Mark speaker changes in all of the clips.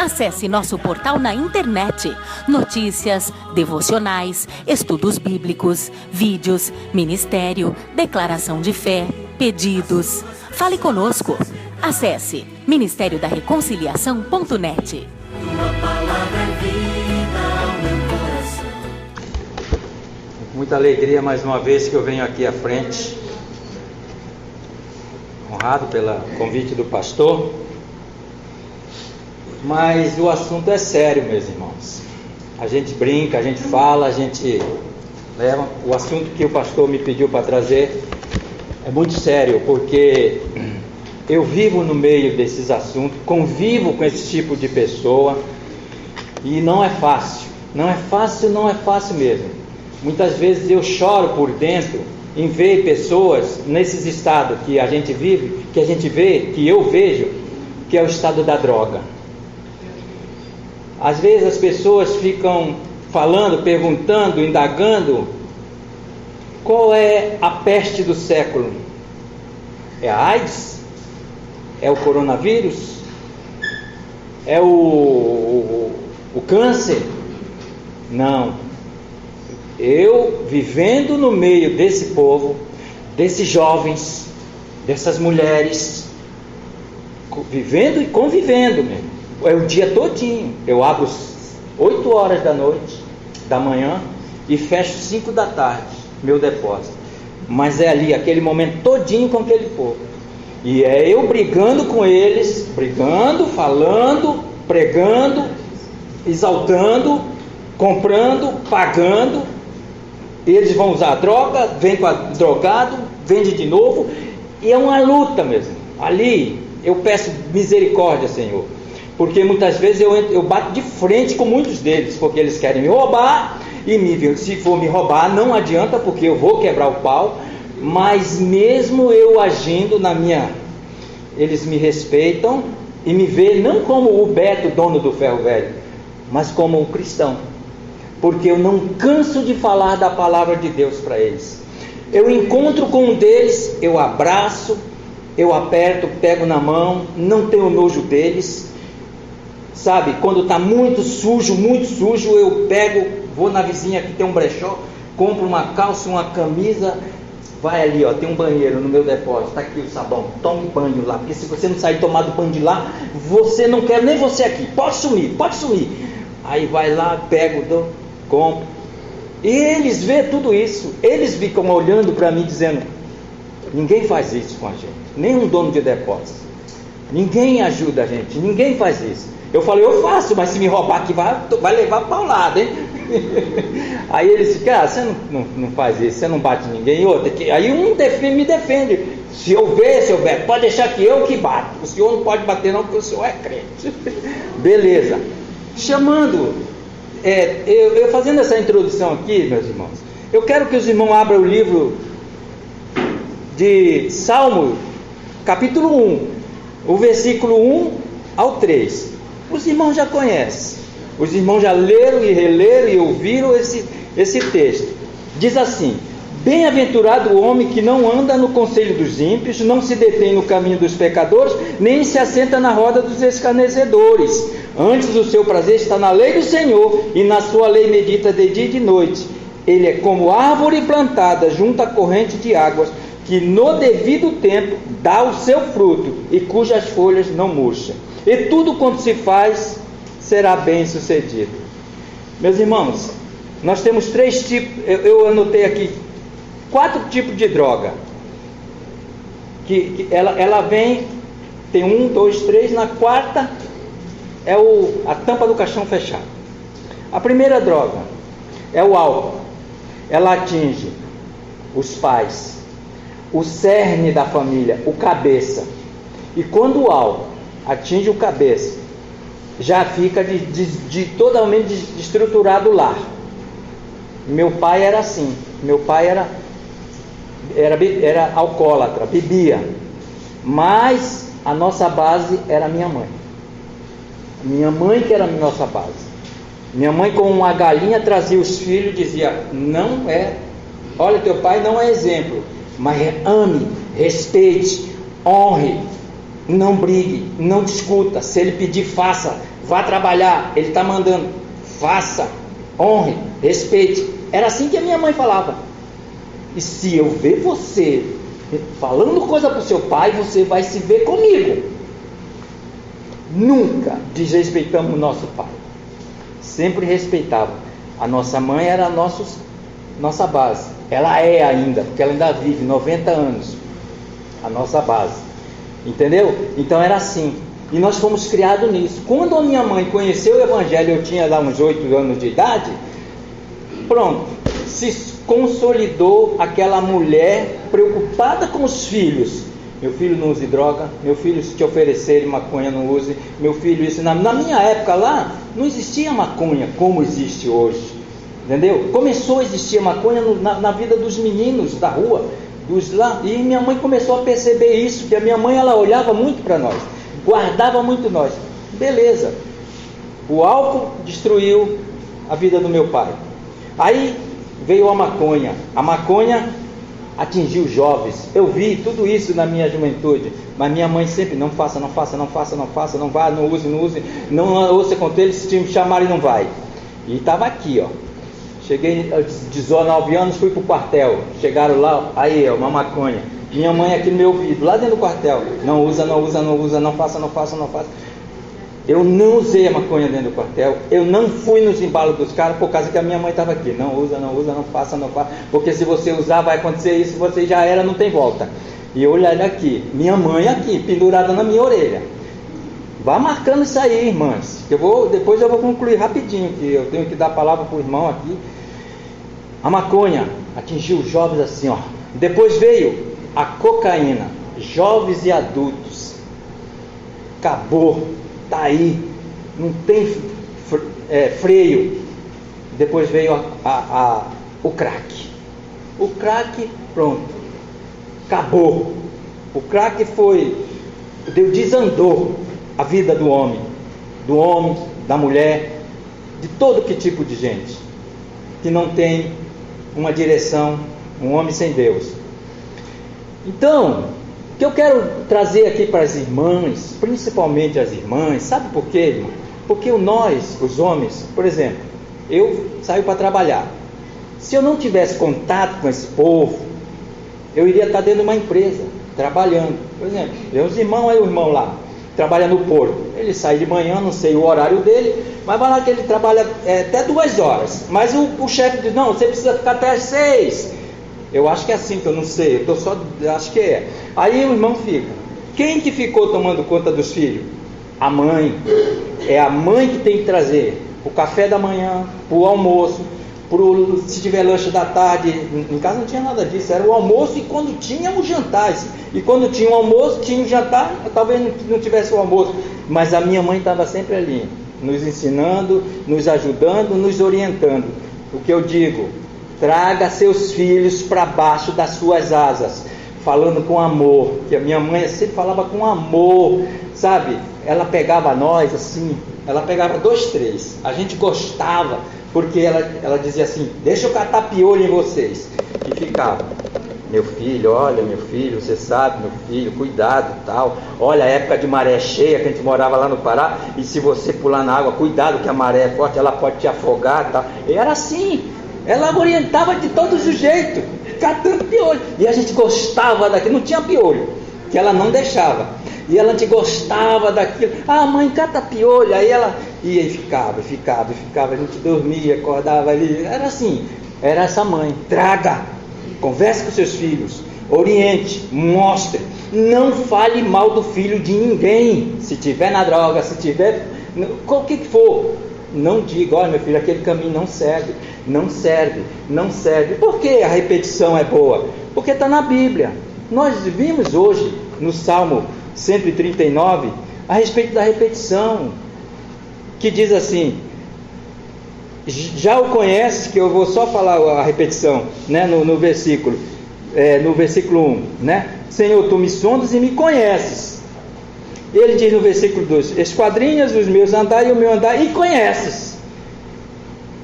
Speaker 1: Acesse nosso portal na internet. Notícias, devocionais, estudos bíblicos, vídeos, ministério, declaração de fé, pedidos. Fale conosco. Acesse ministériodareconciliação.net.
Speaker 2: Com muita alegria mais uma vez que eu venho aqui à frente, honrado pelo convite do pastor. Mas o assunto é sério, meus irmãos. A gente brinca, a gente fala, a gente leva. O assunto que o pastor me pediu para trazer é muito sério, porque eu vivo no meio desses assuntos, convivo com esse tipo de pessoa, e não é fácil. Não é fácil mesmo. Muitas vezes eu choro por dentro em ver pessoas nesses estados que a gente vive, que a gente vê, que eu vejo, que é o estado da droga. Às vezes as pessoas ficam falando, perguntando, indagando: qual é a peste do século? É a AIDS? É o coronavírus? É o câncer? Não. Eu, vivendo no meio desse povo, desses jovens, dessas mulheres, vivendo e convivendo mesmo. É o dia todinho. Eu abro 8 horas da manhã e fecho 5 da tarde, meu depósito. Mas é ali, aquele momento todinho com aquele povo. E é eu brigando com eles, falando, pregando, exaltando, comprando, pagando. Eles vão usar droga, vem com a drogado, vende de novo. E é uma luta mesmo. Ali eu peço misericórdia, Senhor. Porque muitas vezes eu bato de frente com muitos deles, porque eles querem me roubar, e se for me roubar não adianta, porque eu vou quebrar o pau. Mas mesmo eu agindo na minha, eles me respeitam e me veem não como o Beto, dono do ferro velho, mas como um cristão, porque eu não canso de falar da palavra de Deus para eles. Eu encontro com um deles, eu abraço, eu aperto, pego na mão, não tenho nojo deles. Sabe, quando está muito sujo, eu pego, vou na vizinha que tem um brechó, compro uma calça, uma camisa, vai ali, ó, tem um banheiro no meu depósito, está aqui o sabão, tome banho lá, porque se você não sair tomar do banho de lá, você não quer nem você aqui, pode sumir. Aí vai lá, pego, dou, compro. E eles vê tudo isso, eles ficam olhando para mim dizendo: ninguém faz isso com a gente, nenhum dono de depósito, ninguém ajuda a gente, ninguém faz isso. Eu falei: eu faço, mas se me roubar aqui vai levar paulada, hein? Aí eles ficam: você não faz isso, você não bate ninguém. E outra, aí um me defende: se eu ver, pode deixar que eu que bato, o senhor não pode bater não, porque o senhor é crente. Beleza. Chamando, eu fazendo essa introdução aqui, meus irmãos, eu quero que os irmãos abram o livro de Salmo, capítulo 1, o versículo 1 ao 3. Os irmãos já conhecem, os irmãos já leram e releram e ouviram esse texto. Diz assim: bem-aventurado o homem que não anda no conselho dos ímpios, não se detém no caminho dos pecadores, nem se assenta na roda dos escarnecedores. Antes o seu prazer está na lei do Senhor, e na sua lei medita de dia e de noite. Ele é como árvore plantada junto à corrente de águas, que no devido tempo dá o seu fruto, e cujas folhas não murcham. E tudo quanto se faz será bem sucedido. Meus irmãos, nós temos 3 tipos, eu anotei aqui 4 tipos de droga, que ela vem, tem 1, 2, 3, na quarta é a tampa do caixão fechado. A primeira droga é o álcool. Ela atinge os pais, o cerne da família, o cabeça. E quando o álcool atinge o cabeça, já fica totalmente desestruturado o lar. Meu pai era assim. Meu pai era alcoólatra, bebia. Mas a nossa base era minha mãe. Minha mãe que era a nossa base. Minha mãe, com uma galinha, trazia os filhos e dizia: não é, olha, teu pai não é exemplo, mas ame, respeite, honre, não brigue, não discuta, se ele pedir, faça, vá trabalhar, Ele está mandando, faça, honre, respeite. Era assim que a minha mãe falava. E se eu ver você falando coisa para o seu pai, você vai se ver comigo. Nunca desrespeitamos o nosso pai. Sempre respeitava. A nossa mãe era a nossa base. Ela é ainda, porque ela ainda vive 90 anos. A nossa base. Entendeu? Então era assim. E nós fomos criados nisso. Quando a minha mãe conheceu o Evangelho, eu tinha lá uns 8 anos de idade, pronto, se consolidou aquela mulher preocupada com os filhos. Meu filho não use droga, meu filho, se te oferecerem maconha, não use. Meu filho, isso. Na minha época lá, não existia maconha como existe hoje. Entendeu? Começou a existir maconha na vida dos meninos da rua, e minha mãe começou a perceber isso, que a minha mãe, ela olhava muito para nós, guardava muito nós. Beleza. O álcool destruiu a vida do meu pai. Aí veio a maconha. A maconha atingiu jovens. Eu vi tudo isso na minha juventude. Mas minha mãe sempre, não faça, não faça, não faça, não faça, não vá, não use, não ouça contra eles, se me chamarem não vai. E estava aqui, ó. Cheguei aos 19 anos, fui para o quartel. Chegaram lá, aí, ó, uma maconha. Minha mãe aqui no meu ouvido, lá dentro do quartel. Não usa, não usa, não usa, não faça, não faça, não faça. Eu não usei a maconha dentro do quartel. Eu não fui nos embalos dos caras por causa que a minha mãe estava aqui. Não usa, não usa, não faça, não faça. Porque se você usar vai acontecer isso, você já era, não tem volta. E eu olhando aqui, minha mãe aqui, pendurada na minha orelha. Vá marcando isso aí, irmãs. Que depois eu vou concluir rapidinho, que eu tenho que dar a palavra para o irmão aqui. A maconha atingiu os jovens assim, ó. Depois veio a cocaína, jovens e adultos. Acabou, tá aí, não tem freio. Depois veio o crack. O crack, pronto, acabou. O crack desandou a vida do homem, da mulher, de todo que tipo de gente que não tem uma direção, um homem sem Deus. Então, o que eu quero trazer aqui para as irmãs, principalmente as irmãs, sabe por quê, irmão? Porque nós, os homens, por exemplo, eu saio para trabalhar. Se eu não tivesse contato com esse povo, eu iria estar dentro de uma empresa, trabalhando. Por exemplo, tem uns irmãos aí, o irmão lá, trabalha no porto. Ele sai de manhã, não sei o horário dele, mas vai lá que ele trabalha até 2 horas. Mas o chefe diz, não, você precisa ficar até às 6. Eu acho que é assim, que eu não sei, acho que é. Aí o irmão fica. Quem que ficou tomando conta dos filhos? A mãe. É a mãe que tem que trazer o café da manhã, o almoço, se tiver lanche da tarde. Em casa não tinha nada disso, era o almoço e quando tinha o jantar. E quando tinha o almoço, tinha o jantar, talvez não tivesse o almoço. Mas a minha mãe estava sempre ali, nos ensinando, nos ajudando, nos orientando. O que eu digo, traga seus filhos para baixo das suas asas, falando com amor, que a minha mãe sempre falava com amor, sabe? Ela pegava nós assim, ela pegava 2, 3, a gente gostava, porque ela dizia assim, deixa eu catar piolho em vocês, e ficava, meu filho, olha meu filho, você sabe meu filho, cuidado tal, olha a época de maré cheia, que a gente morava lá no Pará, e se você pular na água, cuidado que a maré é forte, ela pode te afogar tal, e era assim. Ela orientava de todos os jeitos, catando piolho. E a gente gostava daquilo, não tinha piolho, que ela não deixava. E ela te gostava daquilo. Ah, mãe, cata piolho. Aí ela ia e ficava, a gente dormia, acordava ali. Era assim, era essa mãe. Traga, converse com seus filhos, oriente, mostre. Não fale mal do filho de ninguém. Se tiver na droga, se tiver, o que for. Não diga, olha meu filho, aquele caminho não serve. Por que a repetição é boa? Porque está na Bíblia. Nós vimos hoje, no Salmo 139, a respeito da repetição, que diz assim, já o conheces, que eu vou só falar a repetição, né, no versículo 1, né? Senhor, tu me sondas e me conheces. Ele diz no versículo 2, esquadrinhas os meus andar e o meu andar, e conheces.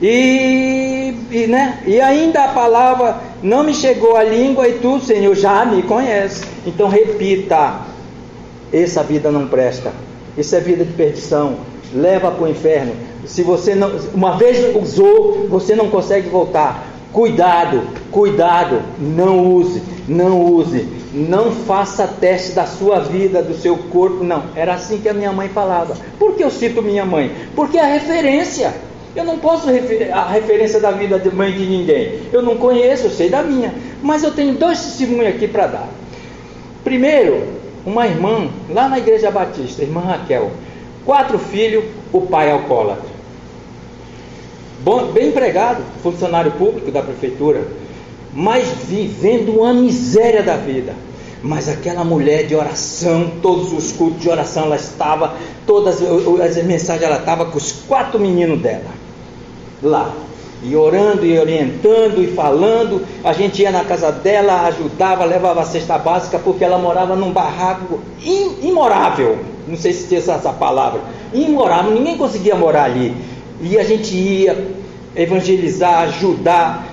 Speaker 2: E ainda a palavra não me chegou à língua, e tu, Senhor, já me conheces. Então repita, essa vida não presta, isso é vida de perdição, leva para o inferno. Se você não, uma vez usou, você não consegue voltar. Cuidado, cuidado, não use, não faça teste da sua vida, do seu corpo, não. Era assim que a minha mãe falava. Por que eu cito minha mãe? Porque é a referência. Eu não posso a referência da vida de mãe de ninguém. Eu não conheço, eu sei da minha. Mas eu tenho 2 testemunhos aqui para dar. Primeiro, uma irmã, lá na Igreja Batista, irmã Raquel. 4 filhos, o pai alcoólatra. Bem empregado, funcionário público da prefeitura, mas vivendo uma miséria da vida. Mas aquela mulher de oração, todos os cultos de oração, ela estava, todas as mensagens, ela estava com os 4 meninos dela lá, e orando e orientando e falando. A gente ia na casa dela, ajudava, levava a cesta básica, porque ela morava num barraco imorável, não sei se tinha essa palavra, imorável, ninguém conseguia morar ali. E a gente ia evangelizar, ajudar,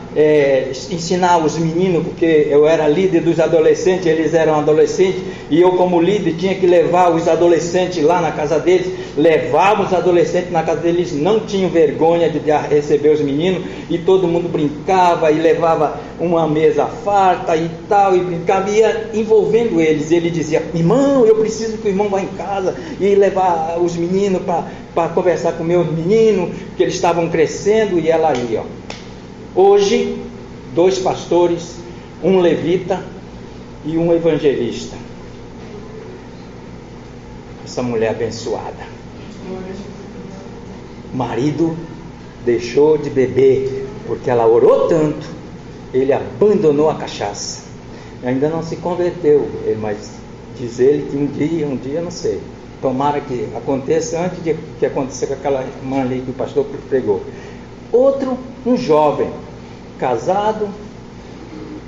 Speaker 2: ensinar os meninos, porque eu era líder dos adolescentes, eles eram adolescentes, e eu como líder tinha que levar os adolescentes lá na casa deles, levava os adolescentes na casa deles, não tinham vergonha de receber os meninos, e todo mundo brincava, e levava uma mesa farta e tal, e brincava, e ia envolvendo eles. Ele dizia: irmão, eu preciso que o irmão vá em casa, e levar os meninos para conversar com meus meninos, que eles estavam crescendo, e ela ia, ó. Hoje, 2 pastores, um levita e um evangelista. Essa mulher abençoada. O marido deixou de beber, porque ela orou tanto, ele abandonou a cachaça. Ainda não se converteu, mas diz ele que um dia, não sei. Tomara que aconteça antes de que aconteça com aquela irmã ali que o pastor pregou. Outro, um jovem, casado,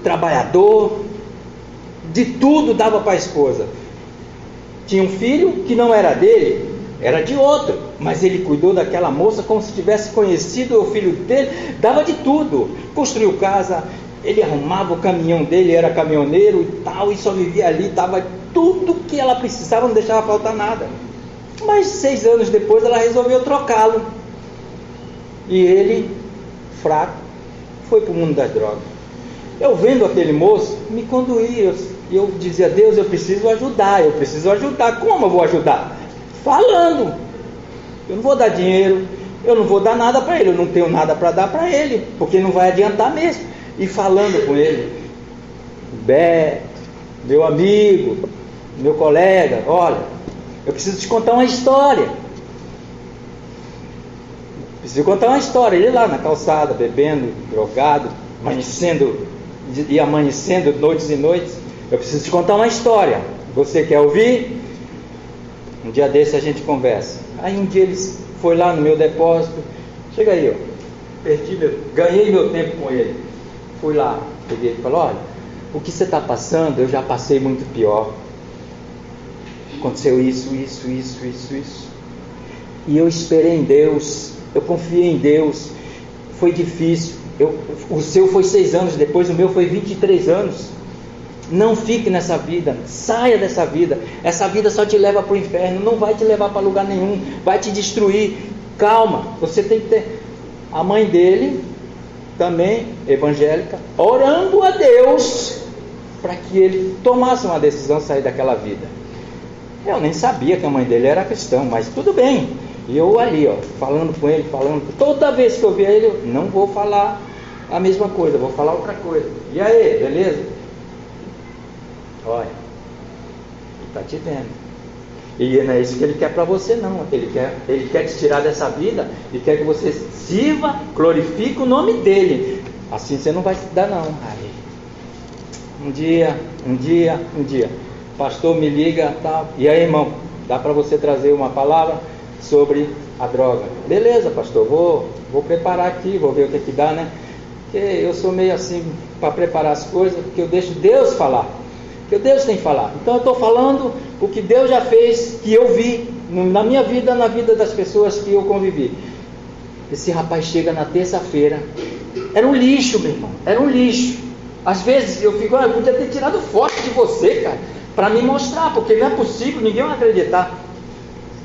Speaker 2: trabalhador, de tudo dava para a esposa. Tinha um filho que não era dele, era de outro, mas ele cuidou daquela moça como se tivesse conhecido o filho dele, dava de tudo. Construiu casa, ele arrumava o caminhão dele, era caminhoneiro e tal, e só vivia ali, dava tudo que ela precisava, não deixava faltar nada. Mas 6 anos depois ela resolveu trocá-lo. E ele, fraco, foi para o mundo das drogas. Eu vendo aquele moço, me conduí, eu dizia: Deus, eu preciso ajudar. Como eu vou ajudar? Falando. Eu não vou dar dinheiro, eu não vou dar nada para ele, eu não tenho nada para dar para ele, porque não vai adiantar mesmo. E falando com ele: Bé, meu amigo, meu colega, olha, eu preciso te contar uma história. Preciso contar uma história. Ele lá na calçada, bebendo, drogado, amanhecendo noites e noites. Eu preciso te contar uma história. Você quer ouvir? Um dia desse a gente conversa. Aí um dia ele foi lá no meu depósito. Chega aí, ó. Ganhei meu tempo com ele. Fui lá, peguei e falei: olha, o que você está passando, eu já passei muito pior. Aconteceu isso. E eu esperei em Deus. Eu confiei em Deus. Foi difícil. O seu foi 6 anos depois, o meu foi 23 anos. Não fique nessa vida, saia dessa vida. Essa vida só te leva para o inferno, não vai te levar para lugar nenhum, vai te destruir. Calma, você tem que ter. A mãe dele, também evangélica, orando a Deus para que ele tomasse uma decisão, sair daquela vida. Eu nem sabia que a mãe dele era cristã, mas tudo bem. E eu ali, ó, falando com ele, toda vez que eu via ele, eu não vou falar a mesma coisa, vou falar outra coisa. E aí, beleza? Olha, ele está te vendo. E não é isso que ele quer para você, não. Ele quer te tirar dessa vida e quer que você sirva, glorifique o nome dele. Assim você não vai se dar, não. Aí, um dia, pastor me liga, tal. E aí, irmão, dá para você trazer uma palavra sobre a droga? Beleza, pastor, vou preparar aqui, vou ver o que dá, né? Porque eu sou meio assim para preparar as coisas, porque eu deixo Deus falar, porque Deus tem que falar. Então eu estou falando o que Deus já fez, que eu vi na minha vida, na vida das pessoas que eu convivi. Esse rapaz chega na terça-feira, era um lixo, meu irmão, era um lixo. Às vezes eu fico: eu podia ter tirado foto de você, cara, para me mostrar, porque não é possível, ninguém vai acreditar.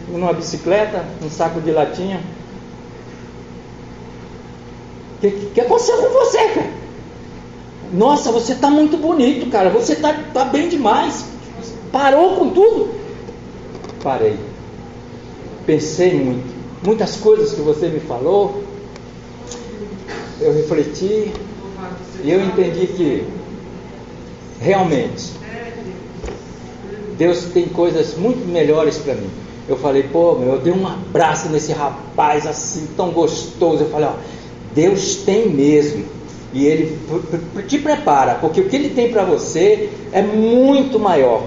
Speaker 2: numa bicicleta, um saco de latinha. O que aconteceu com você, cara? Nossa, você está muito bonito, cara. Você tá bem demais. Parou com tudo? Parei. Pensei muito. Muitas coisas que você me falou, eu refleti e eu entendi que realmente Deus tem coisas muito melhores para mim. Eu falei, eu dei um abraço nesse rapaz assim, tão gostoso. Eu falei, Deus tem mesmo. E Ele te prepara, porque o que Ele tem para você é muito maior.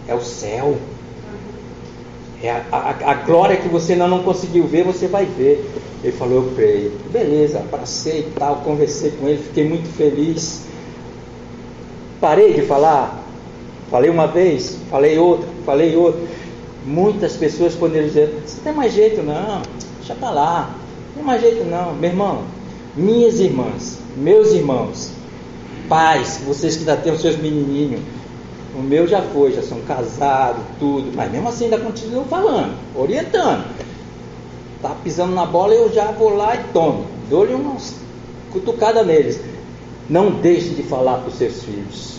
Speaker 2: É o céu. É a glória que você ainda não conseguiu ver, você vai ver. Ele falou, eu creio. Beleza, abracei e tal, conversei com ele, fiquei muito feliz. Parei de falar. Falei uma vez, falei outra. Muitas pessoas poderiam dizer, você não tem mais jeito não, deixa pra lá, não tem mais jeito não. Meu irmão, minhas irmãs, meus irmãos, pais, vocês que ainda têm os seus menininhos, o meu já são casados, tudo, mas mesmo assim ainda continuam falando, orientando. Tá pisando na bola, eu já vou lá e tomo, dou-lhe umas cutucadas neles. Não deixe de falar para os seus filhos.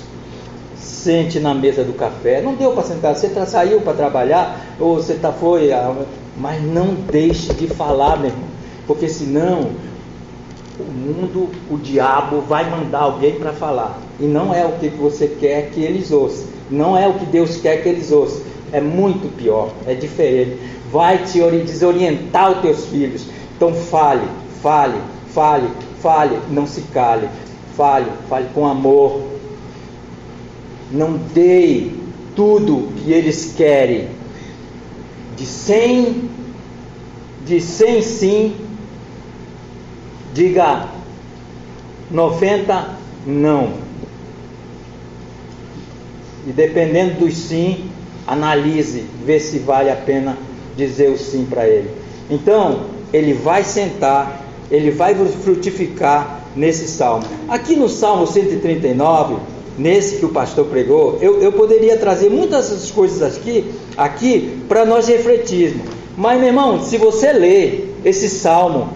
Speaker 2: Sente na mesa do café. Não deu para sentar, você saiu para trabalhar, ou você foi, mas não deixe de falar, meu irmão, porque senão o mundo, o diabo vai mandar alguém para falar, e não é o que você quer que eles ouçam, não é o que Deus quer que eles ouçam, é muito pior, é diferente, vai te desorientar os teus filhos. Então fale, não se cale, fale com amor. Não dê tudo que eles querem, de 100 sim, diga 90 não. E dependendo do sim, analise, vê se vale a pena dizer o sim para ele. Então, ele vai sentar, ele vai frutificar nesse salmo. Aqui no Salmo 139, nesse que o pastor pregou, eu poderia trazer muitas dessas coisas aqui para nós refletirmos. Mas, meu irmão, se você ler esse salmo,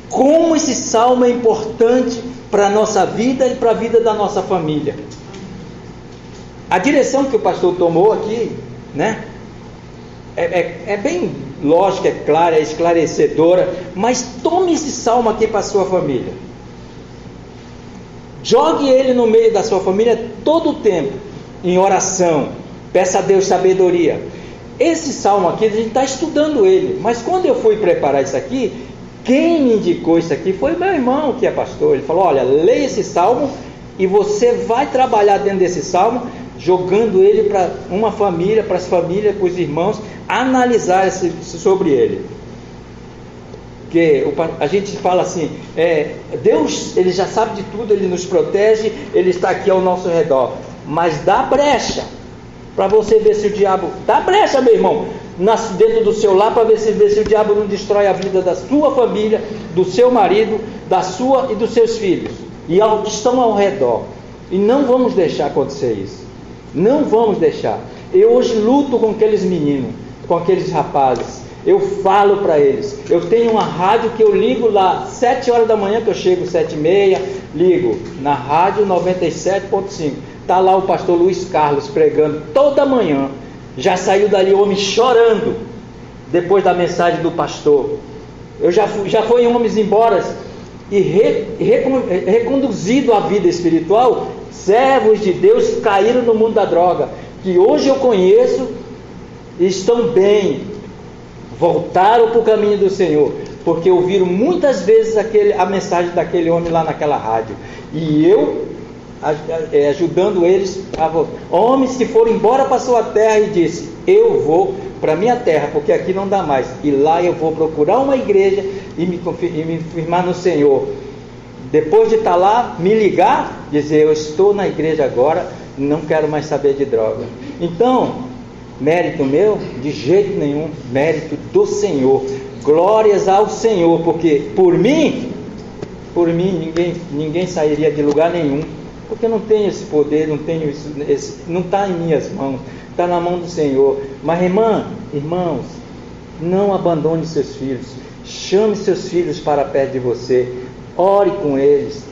Speaker 2: como esse salmo é importante para a nossa vida e para a vida da nossa família. A direção que o pastor tomou aqui, né? É bem lógica, é clara, é esclarecedora, mas tome esse salmo aqui para a sua família. Jogue ele no meio da sua família todo o tempo, em oração. Peça a Deus sabedoria. Esse salmo aqui, a gente está estudando ele, mas quando eu fui preparar isso aqui, quem me indicou isso aqui foi meu irmão, que é pastor. Ele falou, olha, leia esse salmo e você vai trabalhar dentro desse salmo, jogando ele para uma família, para as famílias, para os irmãos, analisar sobre ele. Porque a gente fala assim, Deus, Ele já sabe de tudo, Ele nos protege, Ele está aqui ao nosso redor, mas dá brecha para você ver se o diabo, dá brecha, meu irmão, dentro do seu lar, para ver se o diabo não destrói a vida da sua família, do seu marido, da sua e dos seus filhos, e que estão ao redor. E não vamos deixar acontecer isso, não vamos deixar. Eu hoje luto com aqueles meninos, com aqueles rapazes. Eu falo para eles, eu tenho uma rádio que eu ligo lá 7 horas da manhã, que eu chego 7h30, ligo na rádio 97.5, está lá o pastor Luiz Carlos pregando toda manhã. Já saiu dali homem chorando depois da mensagem do pastor. Eu já fui homens embora e reconduzido à vida espiritual, servos de Deus que caíram no mundo da droga, que hoje eu conheço e estão bem, voltaram para o caminho do Senhor, porque ouviram muitas vezes a mensagem daquele homem lá naquela rádio, e eu ajudando eles, homens que foram embora para a sua terra, e disse, eu vou para a minha terra, porque aqui não dá mais, e lá eu vou procurar uma igreja e me firmar no Senhor. Depois de estar lá, me ligar, dizer, eu estou na igreja agora, não quero mais saber de droga. Então, mérito meu? De jeito nenhum, mérito do Senhor. Glórias ao Senhor, porque por mim ninguém sairia de lugar nenhum, Porque eu não tenho esse poder, não tenho não está em minhas mãos, está na mão do Senhor. Mas irmãos, não abandone seus filhos, chame seus filhos para perto de você, ore com eles,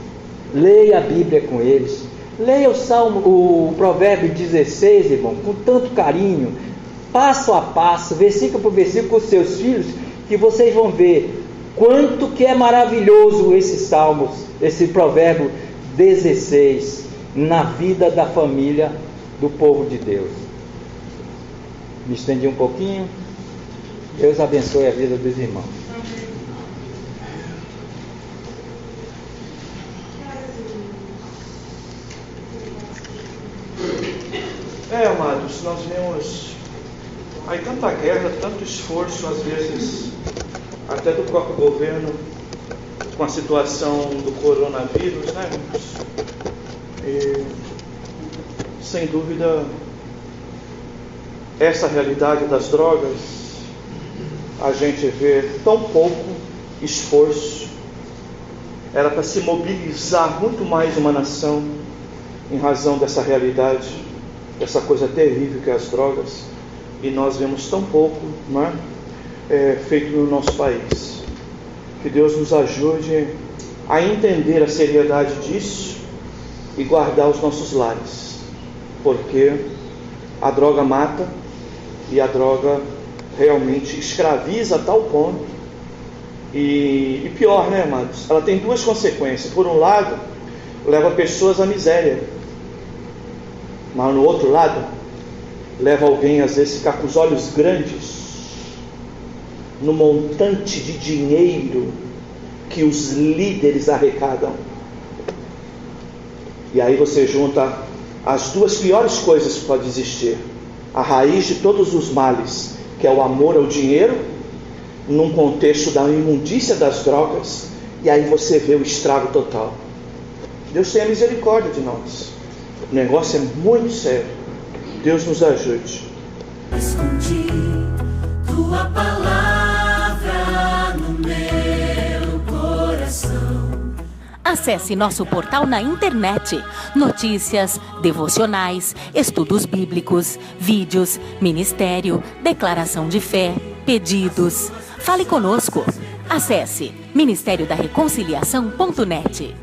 Speaker 2: leia a Bíblia com eles, leia o Provérbio 16, irmão, com tanto carinho, passo a passo, versículo por versículo com os seus filhos, que vocês vão ver quanto que é maravilhoso esses salmos, esse Provérbio 16, na vida da família do povo de Deus. Me estendi um pouquinho. Deus abençoe a vida dos irmãos.
Speaker 3: Amados, nós vemos aí tanta guerra, tanto esforço, às vezes até do próprio governo, com a situação do coronavírus, né, irmãos? E, sem dúvida, essa realidade das drogas, a gente vê tão pouco esforço. Era para se mobilizar muito mais uma nação em razão dessa realidade, dessa coisa terrível que é as drogas, e nós vemos tão pouco, não é? Feito no nosso país. Que Deus nos ajude a entender a seriedade disso e guardar os nossos lares, porque a droga mata e a droga realmente escraviza a tal ponto, e pior, né, amados? Ela tem duas consequências. Por um lado, leva pessoas à miséria, mas no outro lado, leva alguém às vezes a ficar com os olhos grandes no montante de dinheiro que os líderes arrecadam. E aí você junta as duas piores coisas que pode existir: a raiz de todos os males, que é o amor ao dinheiro, num contexto da imundícia das drogas, e aí você vê o estrago total. Deus tenha misericórdia de nós. O negócio é muito sério. Deus nos ajude.
Speaker 4: Escondi tua palavra no meu coração.
Speaker 1: Acesse nosso portal na internet. Notícias, devocionais, estudos bíblicos, vídeos, ministério, declaração de fé, pedidos. Fale conosco. Acesse ministériodareconciliação.net.